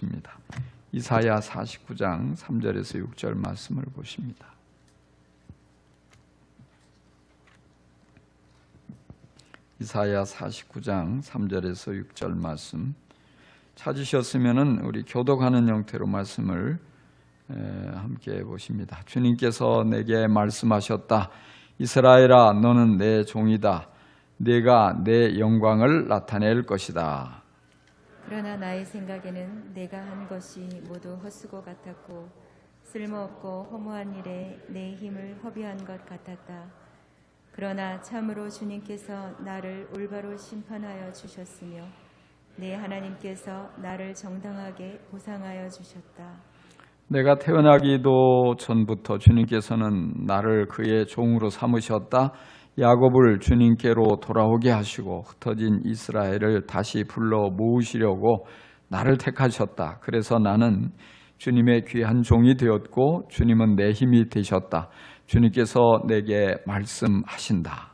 입니다. 이사야 49장 3절에서 6절 말씀을 보십니다. 이사야 49장 3절에서 6절 말씀 찾으셨으면 우리 교독하는 형태로 말씀을 함께 보십니다. 주님께서 내게 말씀하셨다. 이스라엘아, 너는 내 종이다. 내가 내 영광을 나타낼 것이다. 그러나 나의 생각에는 내가 한 것이 모두 헛수고 같았고 쓸모없고 허무한 일에 내 힘을 허비한 것 같았다. 그러나 참으로 주님께서 나를 올바로 심판하여 주셨으며 내 하나님께서 나를 정당하게 보상하여 주셨다. 내가 태어나기도 전부터 주님께서는 나를 그의 종으로 삼으셨다. 야곱을 주님께로 돌아오게 하시고 흩어진 이스라엘을 다시 불러 모으시려고 나를 택하셨다. 그래서 나는 주님의 귀한 종이 되었고 주님은 내 힘이 되셨다. 주님께서 내게 말씀하신다.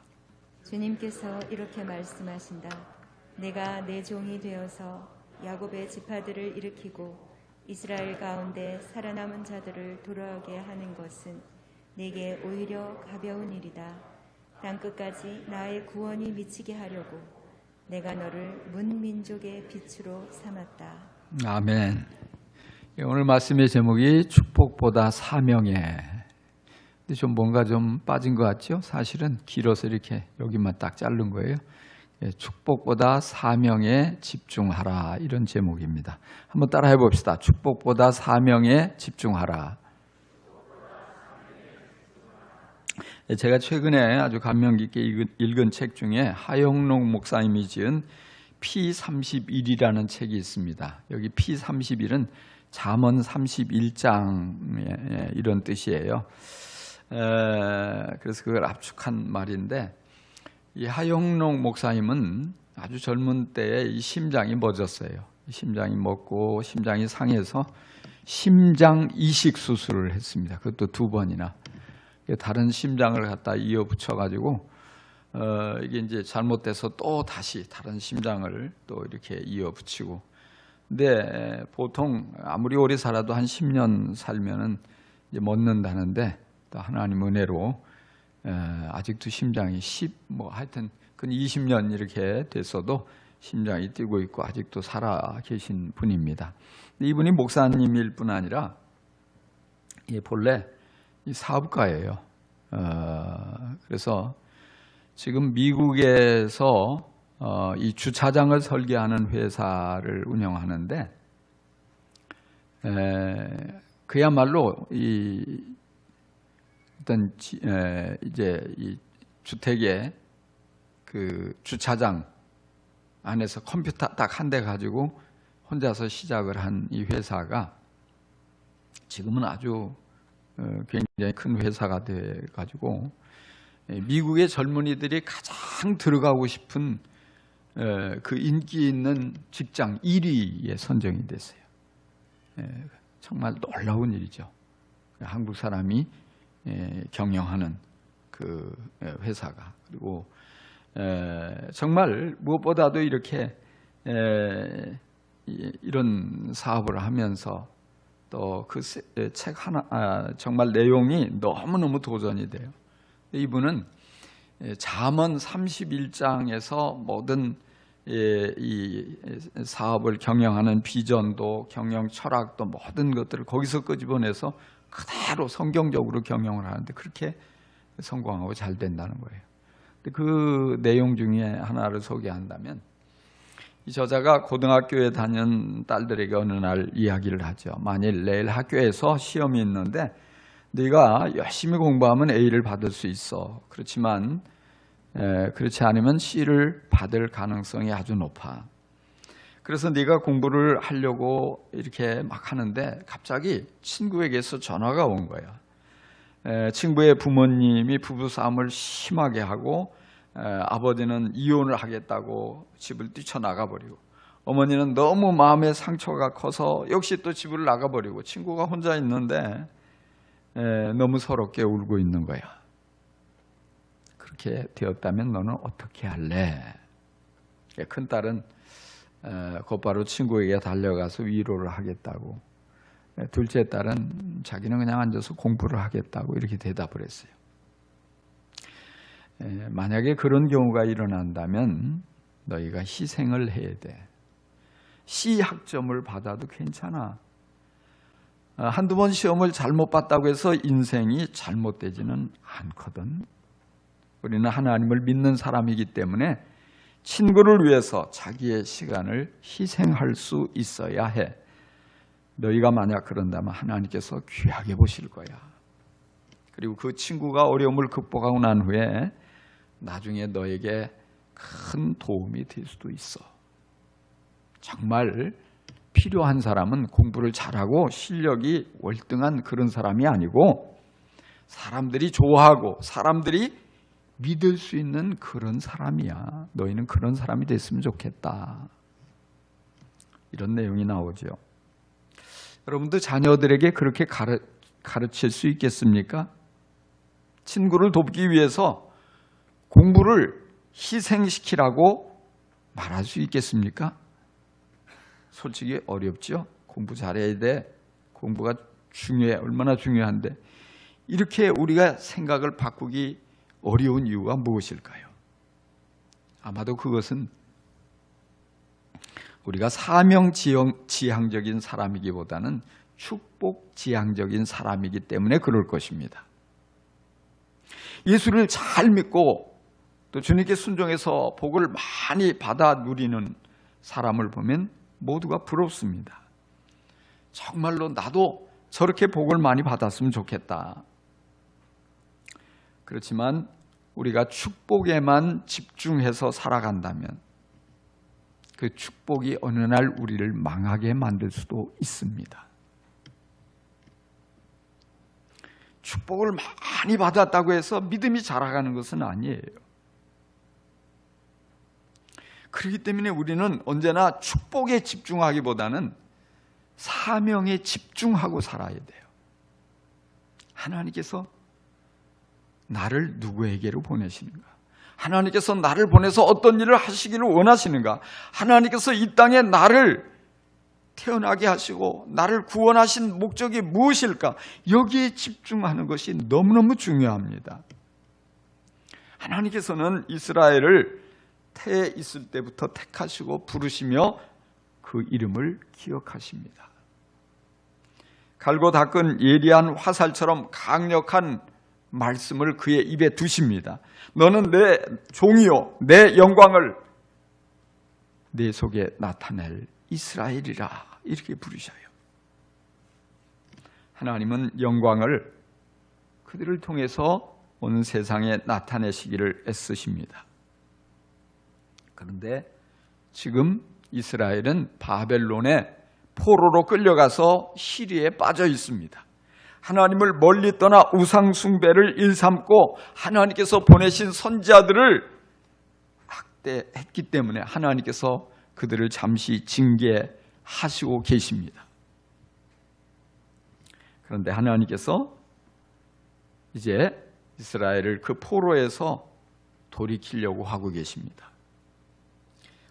주님께서 이렇게 말씀하신다. 내가 내 종이 되어서 야곱의 지파들을 일으키고 이스라엘 가운데 살아남은 자들을 돌아오게 하는 것은 내게 오히려 가벼운 일이다. 땅끝까지 나의 구원이 미치게 하려고 내가 너를 문민족의 빛으로 삼았다. 아멘. 오늘 말씀의 제목이 축복보다 사명에. 근데 좀 뭔가 좀 빠진 것 같죠? 사실은 길어서 이렇게 여기만 딱 자른 거예요. 축복보다 사명에 집중하라, 이런 제목입니다. 한번 따라해 봅시다. 축복보다 사명에 집중하라. 제가 최근에 아주 감명 깊게 읽은 책 중에 하영록 목사님이 지은 P31이라는 책이 있습니다. 여기 P31은 잠언 31장 이런 뜻이에요. 그래서 그걸 압축한 말인데, 이 하영록 목사님은 아주 젊은 때에 이 심장이 멎었어요. 심장이 멎고 심장이 상해서 심장 이식 수술을 했습니다. 그것도 2번이나. 다른 심장을 갖다 이어 붙여가지고 이게 이제 잘못돼서 또 다시 다른 심장을 또 이렇게 이어 붙이고. 근데 보통 아무리 오래 살아도 한 10년 살면은 이제 멎는다는데, 또 하나님 은혜로 아직도 심장이 하여튼 근 20년 이렇게 됐어도 심장이 뛰고 있고 아직도 살아 계신 분입니다. 이분이 목사님일 뿐 아니라 본래 이 사업가예요. 그래서 지금 미국에서 이 주차장을 설계하는 회사를 운영하는데, 그야말로 이제 이 주택의 그 주차장 안에서 컴퓨터 딱 한 대 가지고 혼자서 시작을 한 이 회사가 지금은 아주 굉장히 큰 회사가 돼가지고 미국의 젊은이들이 가장 들어가고 싶은 그 인기 있는 직장 1위에 선정이 됐어요. 정말 놀라운 일이죠. 한국 사람이 경영하는 그 회사가. 그리고 정말 무엇보다도 이렇게 이런 사업을 하면서 또 그 책 하나 정말 내용이 너무너무 도전이 돼요. 이분은 잠언 31장에서 모든 이 사업을 경영하는 비전도 경영 철학도 모든 것들을 거기서 끄집어내서 그대로 성경적으로 경영을 하는데 그렇게 성공하고 잘 된다는 거예요. 그 내용 중에 하나를 소개한다면, 이 저자가 고등학교에 다니는 딸들에게 어느 날 이야기를 하죠. 만일 내일 학교에서 시험이 있는데 네가 열심히 공부하면 A를 받을 수 있어. 그렇지만 그렇지 않으면 C를 받을 가능성이 아주 높아. 그래서 네가 공부를 하려고 이렇게 막 하는데 갑자기 친구에게서 전화가 온 거야. 친구의 부모님이 부부싸움을 심하게 하고 아버지는 이혼을 하겠다고 집을 뛰쳐나가버리고, 어머니는 너무 마음의 상처가 커서 역시 또 집을 나가버리고, 친구가 혼자 있는데 너무 서럽게 울고 있는 거야. 그렇게 되었다면 너는 어떻게 할래? 큰딸은 곧바로 친구에게 달려가서 위로를 하겠다고, 둘째 딸은 자기는 그냥 앉아서 공부를 하겠다고 이렇게 대답을 했어요. 만약에 그런 경우가 일어난다면 너희가 희생을 해야 돼. C학점을 받아도 괜찮아. 한두 번 시험을 잘못 봤다고 해서 인생이 잘못되지는 않거든. 우리는 하나님을 믿는 사람이기 때문에 친구를 위해서 자기의 시간을 희생할 수 있어야 해. 너희가 만약 그런다면 하나님께서 귀하게 보실 거야. 그리고 그 친구가 어려움을 극복하고 난 후에 나중에 너에게 큰 도움이 될 수도 있어. 정말 필요한 사람은 공부를 잘하고 실력이 월등한 그런 사람이 아니고 사람들이 좋아하고 사람들이 믿을 수 있는 그런 사람이야. 너희는 그런 사람이 됐으면 좋겠다. 이런 내용이 나오죠. 여러분도 자녀들에게 그렇게 가르칠 수 있겠습니까? 친구를 돕기 위해서 공부를 희생시키라고 말할 수 있겠습니까? 솔직히 어렵죠. 공부 잘해야 돼. 공부가 중요해. 얼마나 중요한데. 이렇게 우리가 생각을 바꾸기 어려운 이유가 무엇일까요? 아마도 그것은 우리가 사명지향적인 사람이기보다는 축복지향적인 사람이기 때문에 그럴 것입니다. 예수를 잘 믿고 또 주님께 순종해서 복을 많이 받아 누리는 사람을 보면 모두가 부럽습니다. 정말로 나도 저렇게 복을 많이 받았으면 좋겠다. 그렇지만 우리가 축복에만 집중해서 살아간다면 그 축복이 어느 날 우리를 망하게 만들 수도 있습니다. 축복을 많이 받았다고 해서 믿음이 자라가는 것은 아니에요. 그렇기 때문에 우리는 언제나 축복에 집중하기보다는 사명에 집중하고 살아야 돼요. 하나님께서 나를 누구에게로 보내시는가? 하나님께서 나를 보내서 어떤 일을 하시기를 원하시는가? 하나님께서 이 땅에 나를 태어나게 하시고 나를 구원하신 목적이 무엇일까? 여기에 집중하는 것이 너무너무 중요합니다. 하나님께서는 이스라엘을 태에 있을 때부터 택하시고 부르시며 그 이름을 기억하십니다. 갈고 닦은 예리한 화살처럼 강력한 말씀을 그의 입에 두십니다. 너는 내 종이요 내 영광을 내 속에 나타낼 이스라엘이라 이렇게 부르셔요. 하나님은 영광을 그들을 통해서 온 세상에 나타내시기를 애쓰십니다. 그런데 지금 이스라엘은 바벨론의 포로로 끌려가서 시리에 빠져 있습니다. 하나님을 멀리 떠나 우상 숭배를 일삼고 하나님께서 보내신 선지자들을 학대했기 때문에 하나님께서 그들을 잠시 징계하시고 계십니다. 그런데 하나님께서 이제 이스라엘을 그 포로에서 돌이키려고 하고 계십니다.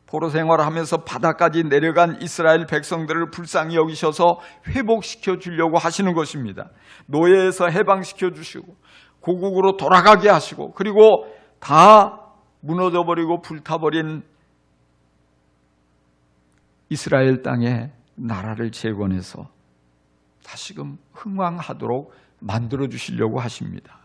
포로 생활을 하면서 바다까지 내려간 이스라엘 백성들을 불쌍히 여기셔서 회복시켜 주려고 하시는 것입니다. 노예에서 해방시켜 주시고 고국으로 돌아가게 하시고 그리고 다 무너져버리고 불타버린 이스라엘 땅에 나라를 재건해서 다시금 흥왕하도록 만들어 주시려고 하십니다.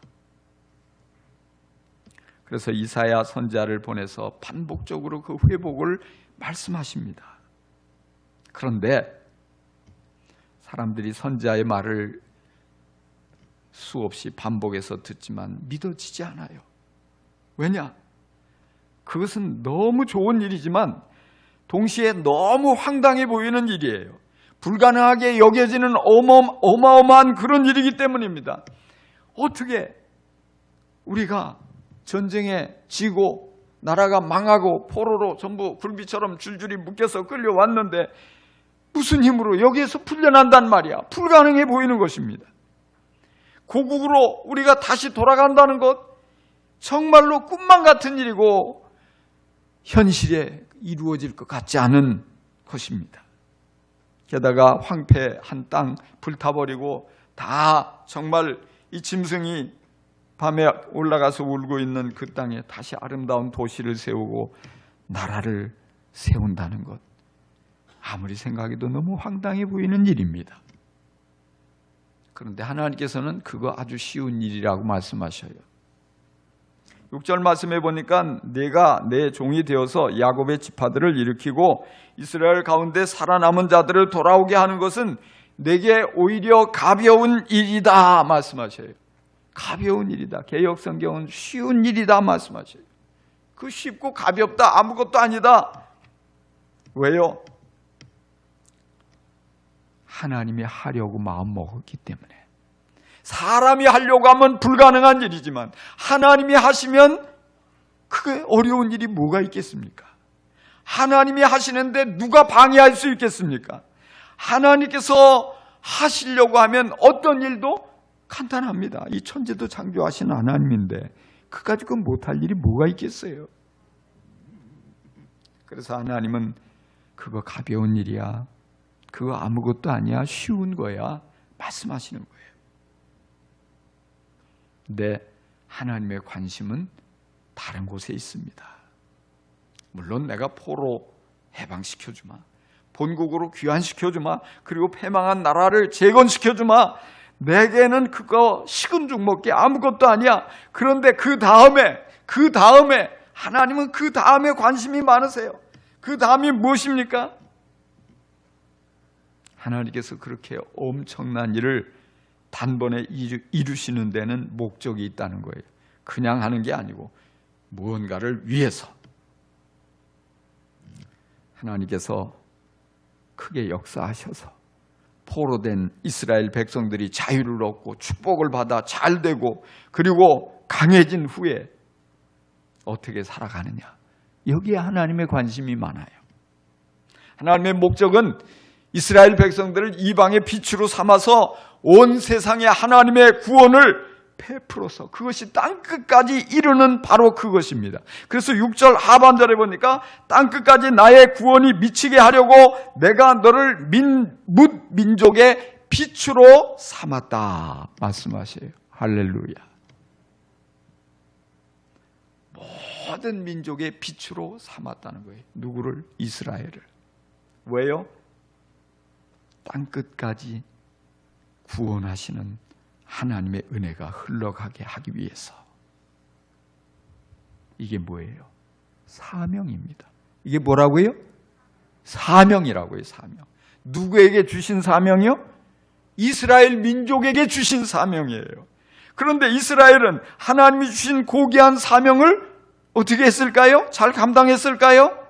그래서 이사야 선지자를 보내서 반복적으로 그 회복을 말씀하십니다. 그런데 사람들이 선지자의 말을 수없이 반복해서 듣지만 믿어지지 않아요. 왜냐? 그것은 너무 좋은 일이지만 동시에 너무 황당해 보이는 일이에요. 불가능하게 여겨지는 어마어마한 그런 일이기 때문입니다. 어떻게 우리가 전쟁에 지고 나라가 망하고 포로로 전부 굴비처럼 줄줄이 묶여서 끌려왔는데 무슨 힘으로 여기에서 풀려난단 말이야. 불가능해 보이는 것입니다. 고국으로 우리가 다시 돌아간다는 것 정말로 꿈만 같은 일이고 현실에 이루어질 것 같지 않은 것입니다. 게다가 황폐한 땅 불타버리고 다 정말 이 짐승이 밤에 올라가서 울고 있는 그 땅에 다시 아름다운 도시를 세우고 나라를 세운다는 것, 아무리 생각해도 너무 황당해 보이는 일입니다. 그런데 하나님께서는 그거 아주 쉬운 일이라고 말씀하셔요. 6절 말씀해 보니까 내가 내 종이 되어서 야곱의 지파들을 일으키고 이스라엘 가운데 살아남은 자들을 돌아오게 하는 것은 내게 오히려 가벼운 일이다 말씀하셔요. 가벼운 일이다. 개역 성경은 쉬운 일이다 말씀하셔요. 그 쉽고 가볍다, 아무것도 아니다. 왜요? 하나님이 하려고 마음 먹었기 때문에. 사람이 하려고 하면 불가능한 일이지만 하나님이 하시면 그게 어려운 일이 뭐가 있겠습니까? 하나님이 하시는데 누가 방해할 수 있겠습니까? 하나님께서 하시려고 하면 어떤 일도 간단합니다. 이 천지도 창조하신 하나님인데 그 가지고 못할 일이 뭐가 있겠어요? 그래서 하나님은 그거 가벼운 일이야, 그거 아무것도 아니야, 쉬운 거야 말씀하시는 거예요. 근데 하나님의 관심은 다른 곳에 있습니다. 물론 내가 포로 해방시켜주마, 본국으로 귀환시켜주마, 그리고 패망한 나라를 재건시켜주마, 내게는 그거 식은 죽 먹기 아무것도 아니야. 그런데 그 다음에 하나님은 그 다음에 관심이 많으세요. 그 다음이 무엇입니까? 하나님께서 그렇게 엄청난 일을 단번에 이루시는 데는 목적이 있다는 거예요. 그냥 하는 게 아니고 무언가를 위해서. 하나님께서 크게 역사하셔서 포로된 이스라엘 백성들이 자유를 얻고 축복을 받아 잘 되고 그리고 강해진 후에 어떻게 살아가느냐, 여기에 하나님의 관심이 많아요. 하나님의 목적은 이스라엘 백성들을 이방의 빛으로 삼아서 온 세상에 하나님의 구원을 베풀어서 그것이 땅끝까지 이르는 바로 그것입니다. 그래서 6절 하반절에 보니까 땅끝까지 나의 구원이 미치게 하려고 내가 너를 민족의 빛으로 삼았다 말씀하세요. 할렐루야. 모든 민족의 빛으로 삼았다는 거예요. 누구를? 이스라엘을. 왜요? 땅끝까지 구원하시는 하나님의 은혜가 흘러가게 하기 위해서. 이게 뭐예요? 사명입니다. 이게 뭐라고요? 사명이라고요. 사명. 누구에게 주신 사명이요? 이스라엘 민족에게 주신 사명이에요. 그런데 이스라엘은 하나님이 주신 고귀한 사명을 어떻게 했을까요? 잘 감당했을까요?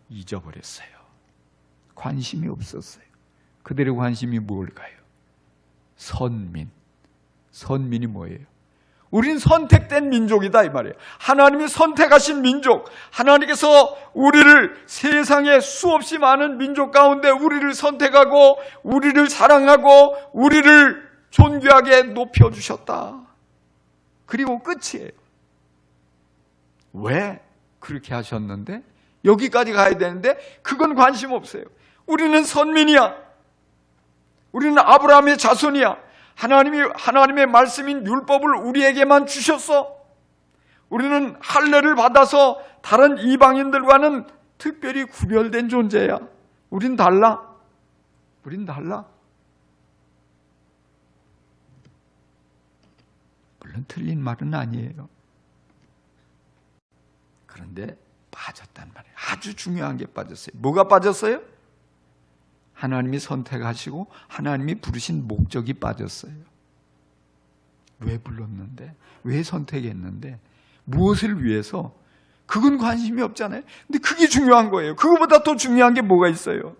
잊어버렸어요. 관심이 없었어요. 그들의 관심이 뭘까요? 선민. 선민이 뭐예요? 우린 선택된 민족이다 이 말이에요. 하나님이 선택하신 민족, 하나님께서 우리를 세상에 수없이 많은 민족 가운데 우리를 선택하고 우리를 사랑하고 우리를 존귀하게 높여주셨다. 그리고 끝이에요. 왜 그렇게 하셨는데? 여기까지 가야 되는데 그건 관심 없어요. 우리는 선민이야. 우리는 아브라함의 자손이야. 하나님의 말씀인 율법을 우리에게만 주셨어. 우리는 할례를 받아서 다른 이방인들과는 특별히 구별된 존재야. 우린 달라. 우린 달라. 물론 틀린 말은 아니에요. 그런데 빠졌단 말이에요. 아주 중요한 게 빠졌어요. 뭐가 빠졌어요? 하나님이 선택하시고 하나님이 부르신 목적이 빠졌어요. 왜 불렀는데? 왜 선택했는데? 무엇을 위해서? 그건 관심이 없잖아요. 근데 그게 중요한 거예요. 그거보다 더 중요한 게 뭐가 있어요?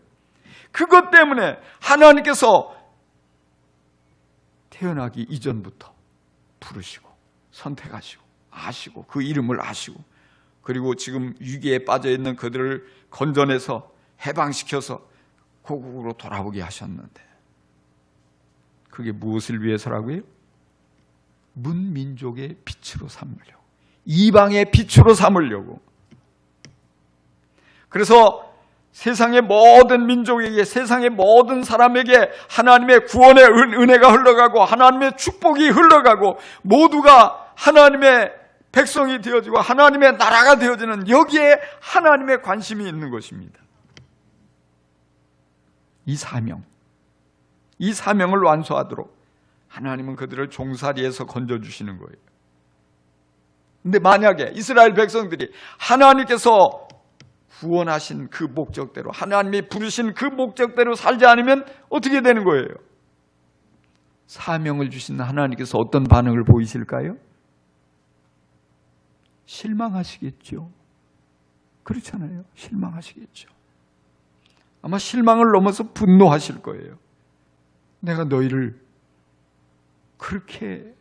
그것 때문에 하나님께서 태어나기 이전부터 부르시고 선택하시고 아시고 그 이름을 아시고 그리고 지금 위기에 빠져있는 그들을 건져내서 해방시켜서 고국으로 돌아오게 하셨는데 그게 무엇을 위해서라고요? 문민족의 빛으로 삼으려고, 이방의 빛으로 삼으려고. 그래서 세상의 모든 민족에게, 세상의 모든 사람에게 하나님의 구원의 은혜가 흘러가고 하나님의 축복이 흘러가고 모두가 하나님의 백성이 되어지고 하나님의 나라가 되어지는, 여기에 하나님의 관심이 있는 것입니다. 이 사명을 완수하도록 하나님은 그들을 종살이에서 건져주시는 거예요. 근데 만약에 이스라엘 백성들이 하나님께서 구원하신 그 목적대로, 하나님이 부르신 그 목적대로 살지 않으면 어떻게 되는 거예요? 사명을 주신 하나님께서 어떤 반응을 보이실까요? 실망하시겠죠. 그렇잖아요. 실망하시겠죠. 아마 실망을 넘어서 분노하실 거예요. 내가 너희를 그렇게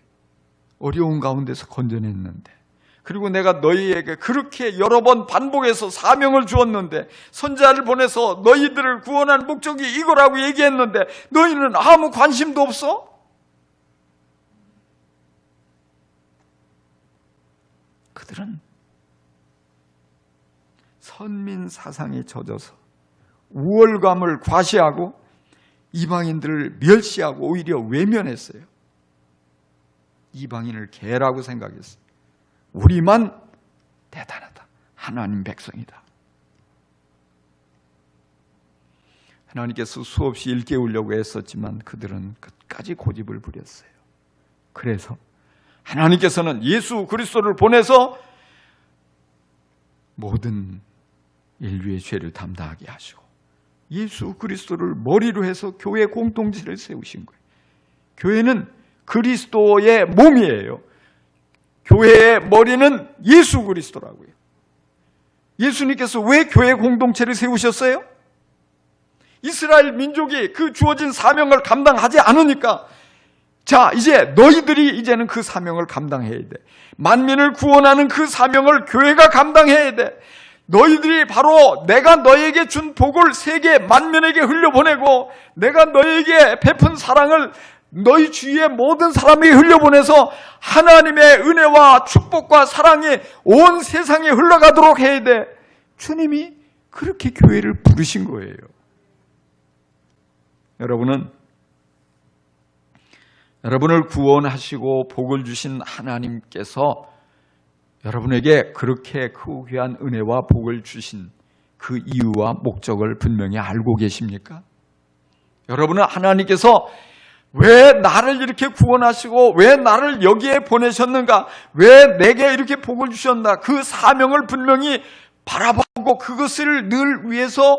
어려운 가운데서 건져냈는데, 그리고 내가 너희에게 그렇게 여러 번 반복해서 사명을 주었는데, 선지자를 보내서 너희들을 구원한 목적이 이거라고 얘기했는데 너희는 아무 관심도 없어? 그들은 선민 사상에 젖어서 우월감을 과시하고 이방인들을 멸시하고 오히려 외면했어요. 이방인을 개라고 생각했어요. 우리만 대단하다. 하나님 백성이다. 하나님께서 수없이 일깨우려고 애썼지만 그들은 끝까지 고집을 부렸어요. 그래서 하나님께서는 예수 그리스도를 보내서 모든 인류의 죄를 담당하게 하시고 예수 그리스도를 머리로 해서 교회 공동체를 세우신 거예요. 교회는 그리스도의 몸이에요. 교회의 머리는 예수 그리스도라고요. 예수님께서 왜 교회 공동체를 세우셨어요? 이스라엘 민족이 그 주어진 사명을 감당하지 않으니까, 자, 이제 너희들이 이제는 그 사명을 감당해야 돼. 만민을 구원하는 그 사명을 교회가 감당해야 돼. 너희들이 바로 내가 너희에게 준 복을 세계 만민에게 흘려보내고 내가 너희에게 베푼 사랑을 너희 주위의 모든 사람에게 흘려보내서 하나님의 은혜와 축복과 사랑이 온 세상에 흘러가도록 해야 돼. 주님이 그렇게 교회를 부르신 거예요. 여러분을 구원하시고 복을 주신 하나님께서 여러분에게 그렇게 그 귀한 은혜와 복을 주신 그 이유와 목적을 분명히 알고 계십니까? 여러분은 하나님께서 왜 나를 이렇게 구원하시고 왜 나를 여기에 보내셨는가? 왜 내게 이렇게 복을 주셨나? 그 사명을 분명히 바라보고 그것을 늘 위해서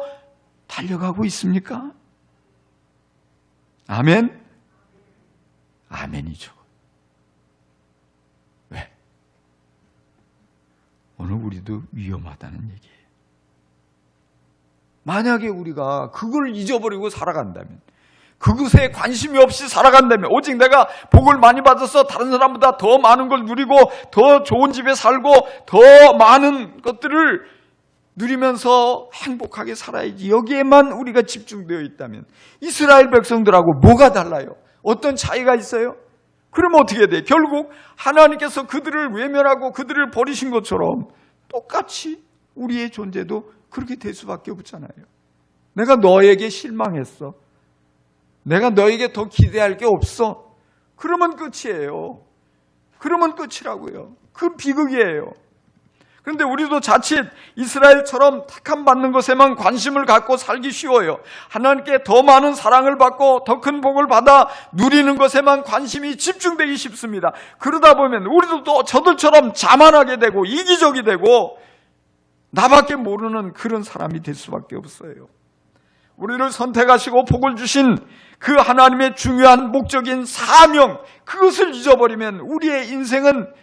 달려가고 있습니까? 아멘? 아멘이죠. 왜? 오늘 우리도 위험하다는 얘기예요. 만약에 우리가 그걸 잊어버리고 살아간다면, 그것에 관심이 없이 살아간다면, 오직 내가 복을 많이 받아서 다른 사람보다 더 많은 걸 누리고 더 좋은 집에 살고 더 많은 것들을 누리면서 행복하게 살아야지, 여기에만 우리가 집중되어 있다면 이스라엘 백성들하고 뭐가 달라요? 어떤 차이가 있어요? 그러면 어떻게 돼? 결국 하나님께서 그들을 외면하고 그들을 버리신 것처럼 똑같이 우리의 존재도 그렇게 될 수밖에 없잖아요. 내가 너에게 실망했어. 내가 너에게 더 기대할 게 없어. 그러면 끝이에요. 그러면 끝이라고요. 그 비극이에요. 그런데 우리도 자칫 이스라엘처럼 택함 받는 것에만 관심을 갖고 살기 쉬워요. 하나님께 더 많은 사랑을 받고 더 큰 복을 받아 누리는 것에만 관심이 집중되기 쉽습니다. 그러다 보면 우리도 또 저들처럼 자만하게 되고 이기적이 되고 나밖에 모르는 그런 사람이 될 수밖에 없어요. 우리를 선택하시고 복을 주신 그 하나님의 중요한 목적인 사명, 그것을 잊어버리면 우리의 인생은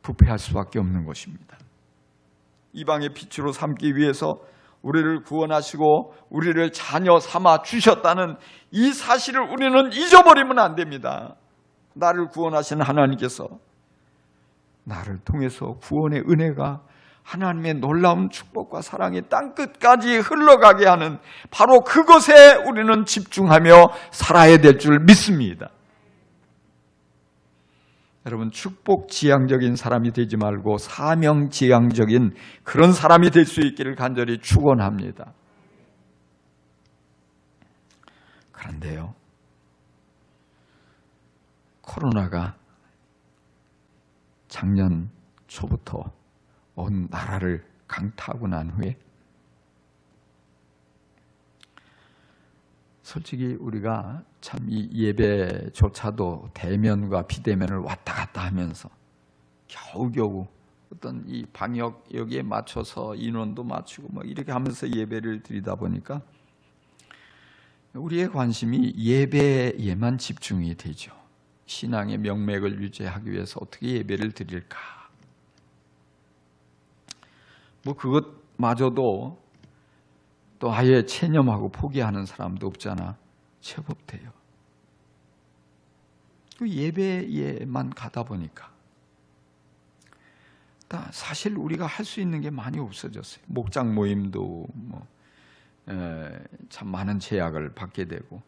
부패할 수밖에 없는 것입니다. 이방의 빛으로 삼기 위해서 우리를 구원하시고 우리를 자녀 삼아 주셨다는 이 사실을 우리는 잊어버리면 안 됩니다. 나를 구원하신 하나님께서 나를 통해서 구원의 은혜가, 하나님의 놀라운 축복과 사랑이 땅끝까지 흘러가게 하는 바로 그것에 우리는 집중하며 살아야 될 줄 믿습니다. 여러분, 축복지향적인 사람이 되지 말고 사명지향적인 그런 사람이 될 수 있기를 간절히 축원합니다. 그런데요, 코로나가 작년 초부터 온 나라를 강타하고 난 후에 솔직히 우리가 참 이 예배조차도 대면과 비대면을 왔다 갔다 하면서 겨우겨우 어떤 이 방역 여기에 맞춰서 인원도 맞추고 막 이렇게 하면서 예배를 드리다 보니까 우리의 관심이 예배에만 집중이 되죠. 신앙의 명맥을 유지하기 위해서 어떻게 예배를 드릴까? 뭐 그것마저도 또 아예 체념하고 포기하는 사람도 없잖아. 제법 돼요. 그 예배에만 가다 보니까 사실 우리가 할 수 있는 게 많이 없어졌어요. 목장 모임도 참 많은 제약을 받게 되고,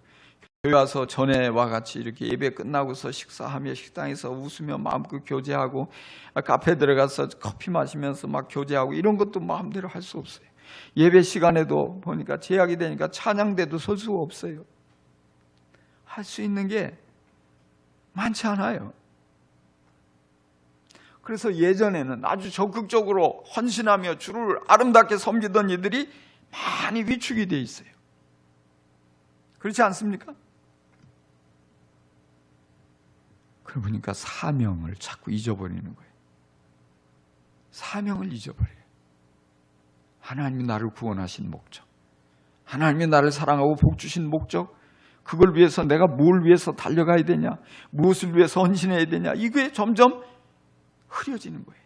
교회 와서 전에와 같이 이렇게 예배 끝나고서 식사하며 식당에서 웃으며 마음껏 교제하고, 카페 들어가서 커피 마시면서 막 교제하고 이런 것도 마음대로 할 수 없어요. 예배 시간에도 보니까 제약이 되니까 찬양대도 설 수가 없어요. 할 수 있는 게 많지 않아요. 그래서 예전에는 아주 적극적으로 헌신하며 주를 아름답게 섬기던 이들이 많이 위축이 돼 있어요. 그렇지 않습니까? 그러고 보니까 사명을 자꾸 잊어버리는 거예요. 사명을 잊어버려요. 하나님이 나를 구원하신 목적, 하나님이 나를 사랑하고 복 주신 목적, 그걸 위해서 내가 뭘 위해서 달려가야 되냐, 무엇을 위해서 헌신해야 되냐, 이게 점점 흐려지는 거예요.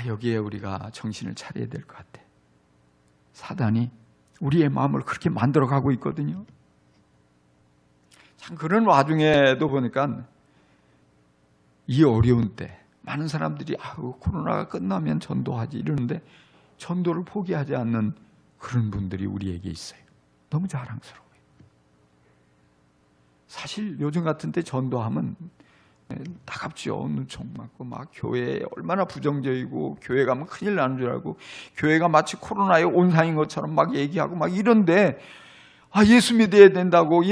여기에 우리가 정신을 차려야 될 것 같아. 사단이 우리의 마음을 그렇게 만들어가고 있거든요. 참 그런 와중에도 보니까 이 어려운 때 많은 사람들이 코로나가 끝나면 전도하지 이러는데 전도를 포기하지 않는 그런 분들이 우리에게 있어요. 너무 자랑스러워요. 사실 요즘 같은 때 전도하면 따갑죠. 눈총 맞고 막 교회에 얼마나 부정적이고 교회 가면 큰일 나는 줄 알고 교회가 마치 코로나의 온상인 것처럼 막 얘기하고 막 이런데 예수 믿어야 된다고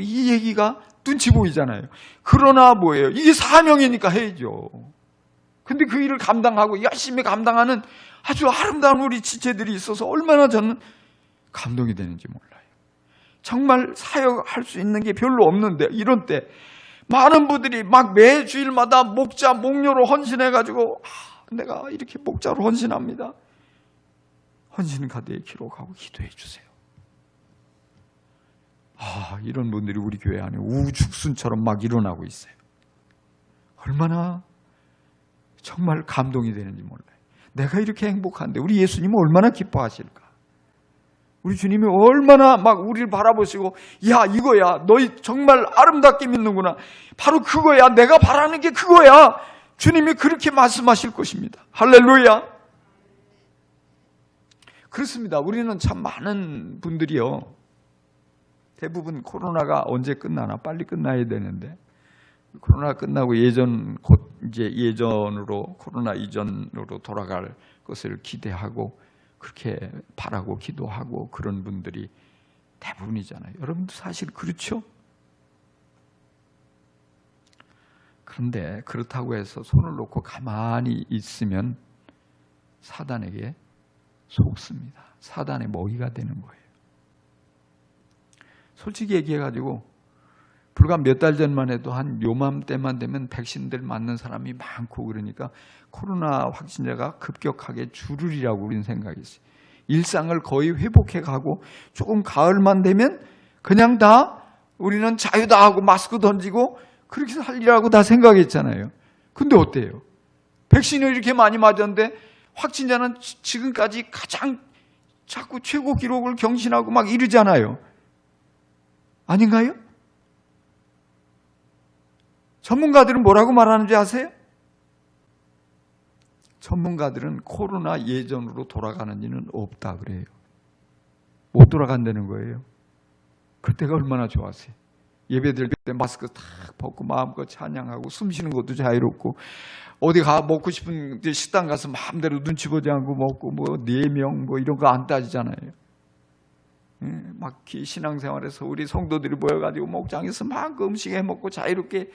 이 얘기가 눈치 보이잖아요. 그러나 뭐예요? 이게 사명이니까 해야죠. 근데 그 일을 감당하고 열심히 감당하는 아주 아름다운 우리 지체들이 있어서 얼마나 저는 감동이 되는지 몰라요. 정말 사역할 수 있는 게 별로 없는데 이런 때 많은 분들이 막 매 주일마다 목자, 목료로 헌신해가지고 내가 이렇게 목자로 헌신합니다. 헌신 카드에 기록하고 기도해 주세요. 이런 분들이 우리 교회 안에 우죽순처럼 막 일어나고 있어요. 얼마나 정말 감동이 되는지 몰라요. 내가 이렇게 행복한데 우리 예수님은 얼마나 기뻐하실까? 우리 주님이 얼마나 막 우리를 바라보시고 이거야 너희 정말 아름답게 믿는구나, 바로 그거야, 내가 바라는 게 그거야, 주님이 그렇게 말씀하실 것입니다. 할렐루야. 그렇습니다. 우리는 참 많은 분들이요, 대부분 코로나가 언제 끝나나 빨리 끝나야 되는데 코로나 끝나고 예전으로 코로나 이전으로 돌아갈 것을 기대하고 그렇게 바라고 기도하고 그런 분들이 대부분이잖아요. 여러분도 사실 그렇죠? 그런데 그렇다고 해서 손을 놓고 가만히 있으면 사단에게 속습니다. 사단의 먹이가 되는 거예요. 솔직히 얘기해가지고 불과 몇 달 전만 해도 한 요맘때만 되면 백신들 맞는 사람이 많고 그러니까 코로나 확진자가 급격하게 줄으리라고 우리는 생각했어요. 일상을 거의 회복해가고 조금 가을만 되면 그냥 다 우리는 자유다 하고 마스크 던지고 그렇게 살리라고 다 생각했잖아요. 근데 어때요? 백신을 이렇게 많이 맞았는데 확진자는 지금까지 가장 자꾸 최고 기록을 경신하고 막 이러잖아요. 아닌가요? 전문가들은 뭐라고 말하는지 아세요? 전문가들은 코로나 예전으로 돌아가는 일은 없다 그래요. 못 돌아간다는 거예요. 그때가 얼마나 좋았어요. 예배드릴 때 마스크 탁 벗고 마음껏 찬양하고 숨 쉬는 것도 자유롭고 어디 가 먹고 싶은 식당 가서 마음대로 눈치 보지 않고 먹고 뭐 4명 뭐 이런 거 안 따지잖아요. 막 신앙생활에서 우리 성도들이 모여가지고 목장에서 막 음식 해먹고 자유롭게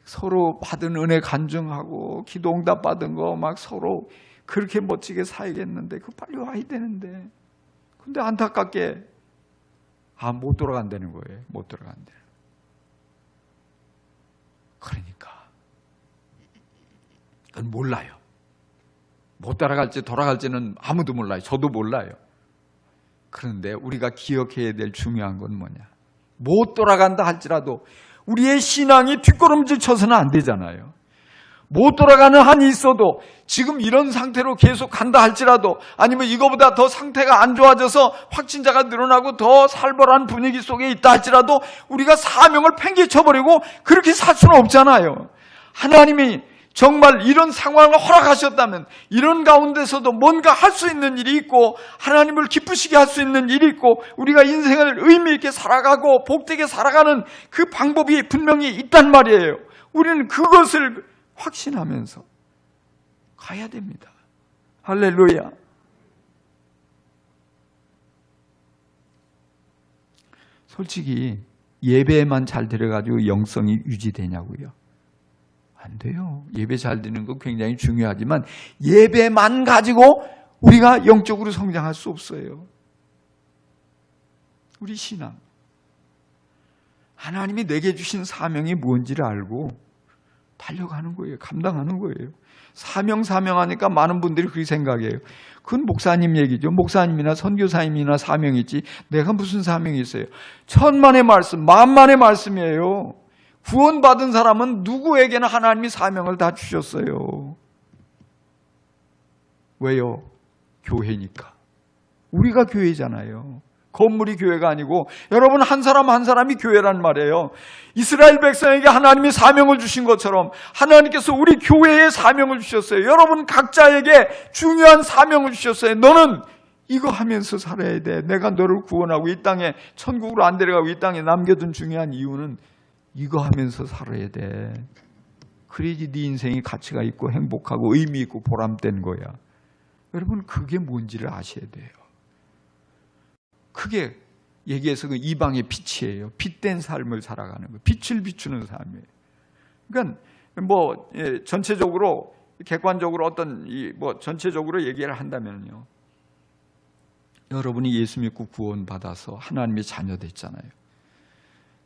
서로 받은 은혜 간증하고 기도 응답 받은 거 막 서로 그렇게 멋지게 살겠는데 그 빨리 와야 되는데 근데 안타깝게 못 돌아간다는 거예요. 못 돌아간다는 거예요. 그러니까 그건 몰라요. 못 따라갈지 돌아갈지는 아무도 몰라요. 저도 몰라요. 그런데 우리가 기억해야 될 중요한 건 뭐냐? 못 돌아간다 할지라도 우리의 신앙이 뒷걸음질 쳐서는 안 되잖아요. 못 돌아가는 한이 있어도 지금 이런 상태로 계속 간다 할지라도 아니면 이거보다 더 상태가 안 좋아져서 확진자가 늘어나고 더 살벌한 분위기 속에 있다 할지라도 우리가 사명을 팽개쳐버리고 그렇게 살 수는 없잖아요. 하나님이 정말 이런 상황을 허락하셨다면 이런 가운데서도 뭔가 할 수 있는 일이 있고 하나님을 기쁘시게 할 수 있는 일이 있고 우리가 인생을 의미 있게 살아가고 복되게 살아가는 그 방법이 분명히 있단 말이에요. 우리는 그것을 확신하면서 가야 됩니다. 할렐루야. 솔직히 예배에만 잘 들어가지고 영성이 유지되냐고요? 안 돼요. 예배 잘 드리는 거 굉장히 중요하지만 예배만 가지고 우리가 영적으로 성장할 수 없어요. 우리 신앙. 하나님이 내게 주신 사명이 뭔지를 알고 달려가는 거예요. 감당하는 거예요. 사명하니까 많은 분들이 그렇게 생각해요. 그건 목사님 얘기죠. 목사님이나 선교사님이나 사명이 있지 내가 무슨 사명이 있어요. 천만의 말씀, 만만의 말씀이에요. 구원받은 사람은 누구에게나 하나님이 사명을 다 주셨어요. 왜요? 교회니까. 우리가 교회잖아요. 건물이 교회가 아니고 여러분 한 사람 한 사람이 교회란 말이에요. 이스라엘 백성에게 하나님이 사명을 주신 것처럼 하나님께서 우리 교회에 사명을 주셨어요. 여러분 각자에게 중요한 사명을 주셨어요. 너는 이거 하면서 살아야 돼. 내가 너를 구원하고 이 땅에 천국으로 안 데려가고 이 땅에 남겨둔 중요한 이유는 이거 하면서 살아야 돼. 그래야지 네 인생이 가치가 있고 행복하고 의미 있고 보람된 거야. 여러분 그게 뭔지를 아셔야 돼요. 크게 얘기해서 그 이방의 빛이에요. 빛된 삶을 살아가는 거. 빛을 비추는 삶이에요. 그러니까 뭐 전체적으로 객관적으로 어떤 전체적으로 얘기를 한다면요. 여러분이 예수 믿고 구원받아서 하나님의 자녀 됐잖아요.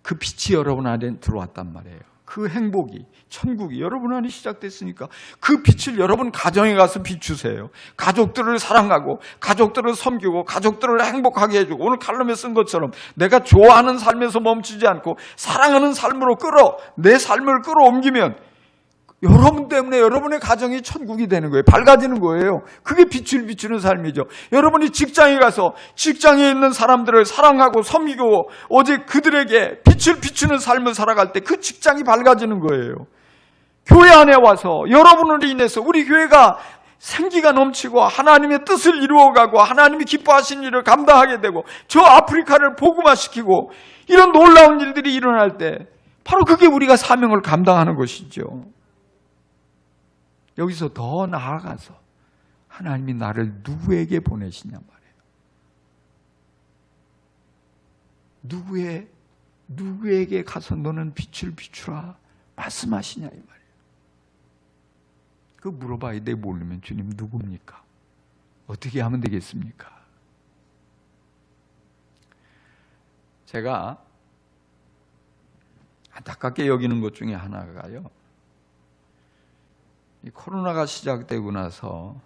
그 빛이 여러분 안에 들어왔단 말이에요. 그 행복이, 천국이 여러분 안에 시작됐으니까 그 빛을 여러분 가정에 가서 비추세요. 가족들을 사랑하고 가족들을 섬기고 가족들을 행복하게 해주고 오늘 칼럼에 쓴 것처럼 내가 좋아하는 삶에서 멈추지 않고 사랑하는 삶으로 내 삶을 끌어옮기면 여러분 때문에 여러분의 가정이 천국이 되는 거예요. 밝아지는 거예요. 그게 빛을 비추는 삶이죠. 여러분이 직장에 가서 직장에 있는 사람들을 사랑하고 섬기고 오직 그들에게 빛을 비추는 삶을 살아갈 때 그 직장이 밝아지는 거예요. 교회 안에 와서 여러분으로 인해서 우리 교회가 생기가 넘치고 하나님의 뜻을 이루어가고 하나님이 기뻐하신 일을 감당하게 되고 저 아프리카를 복음화시키고 이런 놀라운 일들이 일어날 때 바로 그게 우리가 사명을 감당하는 것이죠. 여기서 더 나아가서 하나님이 나를 누구에게 보내시냐 말이에요. 누구에게 가서 너는 빛을 비추라 말씀하시냐 이 말이에요. 그거 물어봐야 돼. 모르면 주님 누굽니까? 어떻게 하면 되겠습니까? 제가 안타깝게 여기는 것 중에 하나가요. 이 코로나가 시작되고 나서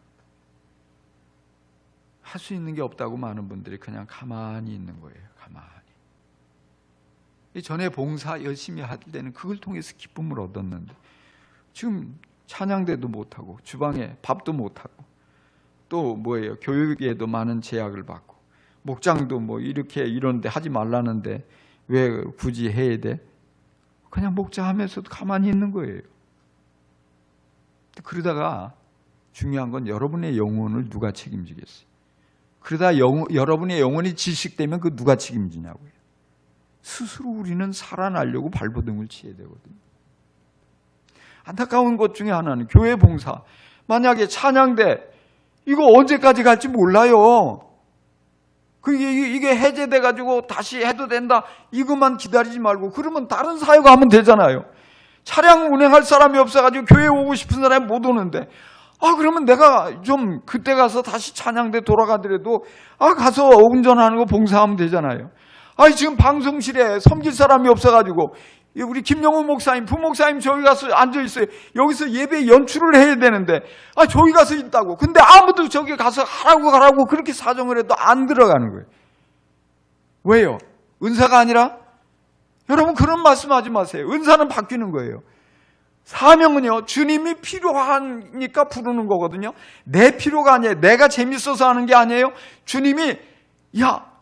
할 수 있는 게 없다고 많은 분들이 그냥 가만히 있는 거예요. 가만히. 전에 봉사 열심히 할 때는 그걸 통해서 기쁨을 얻었는데 지금 찬양대도 못하고 주방에 밥도 못하고 또 뭐예요? 교육에도 많은 제약을 받고 목장도 뭐 이렇게 이런데 하지 말라는데 왜 굳이 해야 돼? 그냥 목장하면서도 가만히 있는 거예요. 그러다가 중요한 건 여러분의 영혼을 누가 책임지겠어요? 그러다 여러분의 영혼이 질식되면 그 누가 책임지냐고요. 스스로 우리는 살아나려고 발버둥을 치야 되거든요. 안타까운 것 중에 하나는 교회 봉사. 만약에 찬양대 이거 언제까지 갈지 몰라요. 이게 해제돼 가지고 다시 해도 된다. 이것만 기다리지 말고 그러면 다른 사역하면 되잖아요. 차량 운행할 사람이 없어가지고 교회 오고 싶은 사람이 못 오는데 그러면 내가 좀 그때 가서 다시 찬양대 돌아가더라도 가서 운전하는 거 봉사하면 되잖아요. 지금 방송실에 섬길 사람이 없어가지고 우리 김영우 목사님, 부목사님 저기 가서 앉아있어요. 여기서 예배 연출을 해야 되는데 저기 가서 있다고. 근데 아무도 저기 가서 하라고 그렇게 사정을 해도 안 들어가는 거예요. 왜요? 은사가 아니라? 여러분 그런 말씀하지 마세요. 은사는 바뀌는 거예요. 사명은요, 주님이 필요하니까 부르는 거거든요. 내 필요가 아니에요. 내가 재밌어서 하는 게 아니에요. 주님이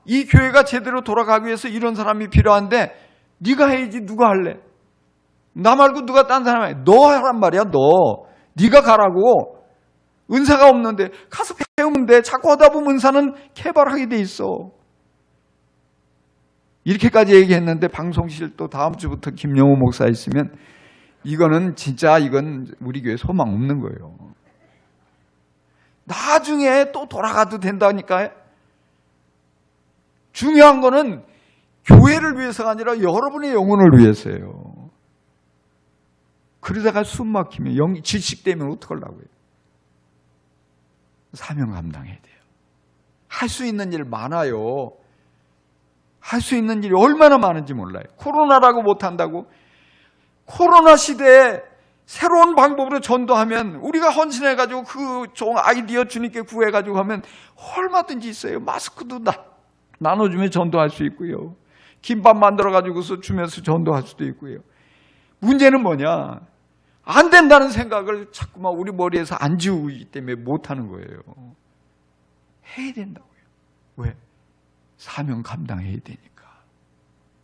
이 교회가 제대로 돌아가기 위해서 이런 사람이 필요한데 네가 해야지. 누가 할래? 나 말고 누가 딴 사람 해? 너 하란 말이야. 네가 가라고. 은사가 없는데 가서 배우면 돼. 자꾸 하다 보면 은사는 개발하게 돼 있어. 이렇게까지 얘기했는데 방송실 또 다음 주부터 김영호 목사 있으면 이건 우리 교회 소망 없는 거예요. 나중에 또 돌아가도 된다니까요. 중요한 거는 교회를 위해서가 아니라 여러분의 영혼을 위해서예요. 그러다가 숨 막히면 질식되면 어떡하려고요. 사명 감당해야 돼요. 할 수 있는 일 많아요. 할 수 있는 일이 얼마나 많은지 몰라요. 코로나라고 못한다고? 코로나 시대에 새로운 방법으로 전도하면 우리가 헌신해가지고 그 좋은 아이디어 주님께 구해가지고 하면 얼마든지 있어요. 마스크도 나눠주면 전도할 수 있고요. 김밥 만들어가지고서 주면서 전도할 수도 있고요. 문제는 뭐냐? 안 된다는 생각을 자꾸만 우리 머리에서 안 지우기 때문에 못하는 거예요. 해야 된다고요. 왜? 사명 감당해야 되니까.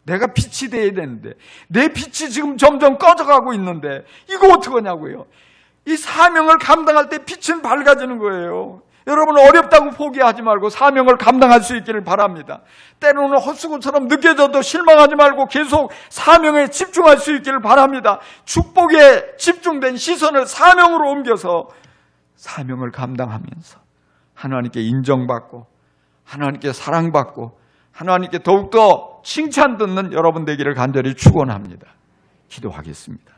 내가 빛이 돼야 되는데 내 빛이 지금 점점 꺼져가고 있는데 이거 어떡하냐고요. 이 사명을 감당할 때 빛은 밝아지는 거예요. 여러분 어렵다고 포기하지 말고 사명을 감당할 수 있기를 바랍니다. 때로는 헛수고처럼 느껴져도 실망하지 말고 계속 사명에 집중할 수 있기를 바랍니다. 축복에 집중된 시선을 사명으로 옮겨서 사명을 감당하면서 하나님께 인정받고 하나님께 사랑받고 하나님께 더욱더 칭찬 듣는 여러분 되기를 간절히 축원합니다. 기도하겠습니다.